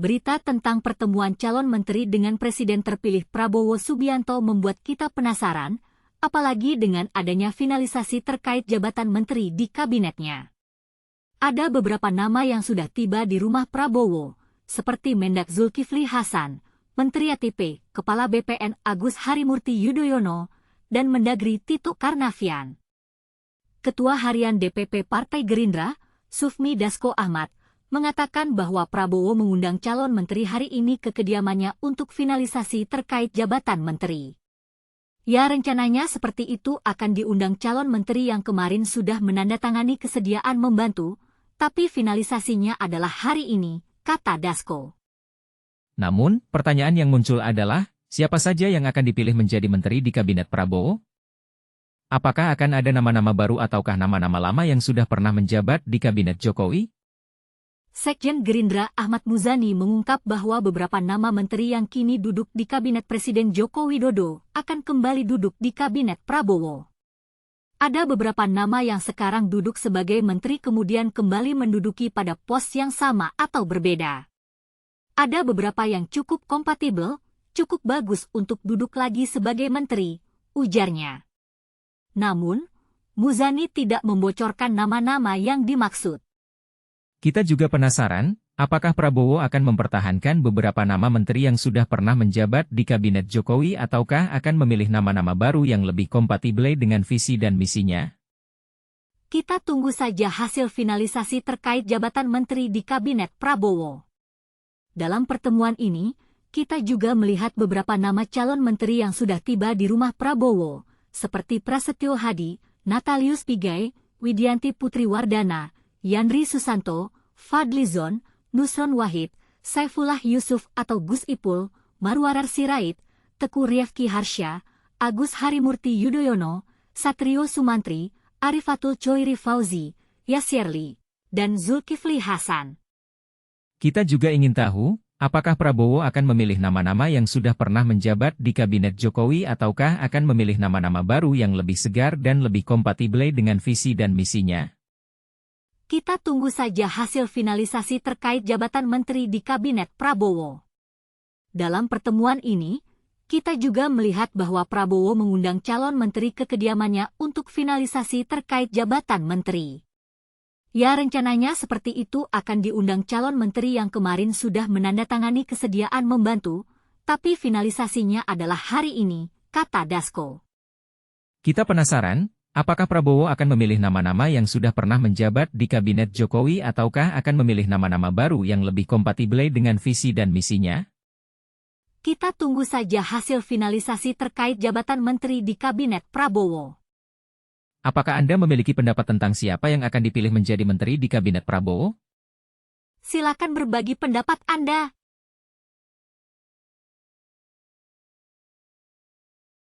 Berita tentang pertemuan calon menteri dengan Presiden terpilih Prabowo Subianto membuat kita penasaran, apalagi dengan adanya finalisasi terkait jabatan menteri di kabinetnya. Ada beberapa nama yang sudah tiba di rumah Prabowo, seperti Mendak Zulkifli Hasan, Menteri ATP, Kepala BPN Agus Harimurti Yudhoyono, dan Mendagri Tito Karnavian. Ketua Harian DPP Partai Gerindra, Sufmi Dasko Ahmad, mengatakan bahwa Prabowo mengundang calon menteri hari ini ke kediamannya untuk finalisasi terkait jabatan menteri. Ya, rencananya seperti itu akan diundang calon menteri yang kemarin sudah menandatangani kesediaan membantu, tapi finalisasinya adalah hari ini, kata Dasko. Namun, pertanyaan yang muncul adalah, siapa saja yang akan dipilih menjadi menteri di kabinet Prabowo? Apakah akan ada nama-nama baru ataukah nama-nama lama yang sudah pernah menjabat di kabinet Jokowi? Sekjen Gerindra Ahmad Muzani mengungkap bahwa beberapa nama menteri yang kini duduk di kabinet Presiden Joko Widodo akan kembali duduk di kabinet Prabowo. Ada beberapa nama yang sekarang duduk sebagai menteri kemudian kembali menduduki pada pos yang sama atau berbeda. Ada beberapa yang cukup kompatibel, cukup bagus untuk duduk lagi sebagai menteri, ujarnya. Namun, Muzani tidak membocorkan nama-nama yang dimaksud. Kita juga penasaran, apakah Prabowo akan mempertahankan beberapa nama menteri yang sudah pernah menjabat di kabinet Jokowi ataukah akan memilih nama-nama baru yang lebih kompatibel dengan visi dan misinya? Kita tunggu saja hasil finalisasi terkait jabatan menteri di kabinet Prabowo. Dalam pertemuan ini, kita juga melihat beberapa nama calon menteri yang sudah tiba di rumah Prabowo, seperti Prasetyo Hadi, Natalius Pigai, Widianti Putri Wardana, Yandri Susanto, Fadlizon, Nusron Wahid, Saifullah Yusuf atau Gus Ipul, Marwarar Sirait, Teguh Rifki Harsha, Agus Harimurti Yudhoyono, Satrio Sumantri, Arifatul Choiri Fauzi, Yasirli, dan Zulkifli Hasan. Kita juga ingin tahu, apakah Prabowo akan memilih nama-nama yang sudah pernah menjabat di kabinet Jokowi ataukah akan memilih nama-nama baru yang lebih segar dan lebih kompatibel dengan visi dan misinya? Kita tunggu saja hasil finalisasi terkait jabatan menteri di kabinet Prabowo. Dalam pertemuan ini, kita juga melihat bahwa Prabowo mengundang calon menteri ke kediamannya untuk finalisasi terkait jabatan menteri. Ya, rencananya seperti itu akan diundang calon menteri yang kemarin sudah menandatangani kesediaan membantu, tapi finalisasinya adalah hari ini, kata Dasko. Kita penasaran, apakah Prabowo akan memilih nama-nama yang sudah pernah menjabat di kabinet Jokowi ataukah akan memilih nama-nama baru yang lebih kompatibel dengan visi dan misinya? Kita tunggu saja hasil finalisasi terkait jabatan menteri di kabinet Prabowo. Apakah Anda memiliki pendapat tentang siapa yang akan dipilih menjadi menteri di kabinet Prabowo? Silakan berbagi pendapat Anda.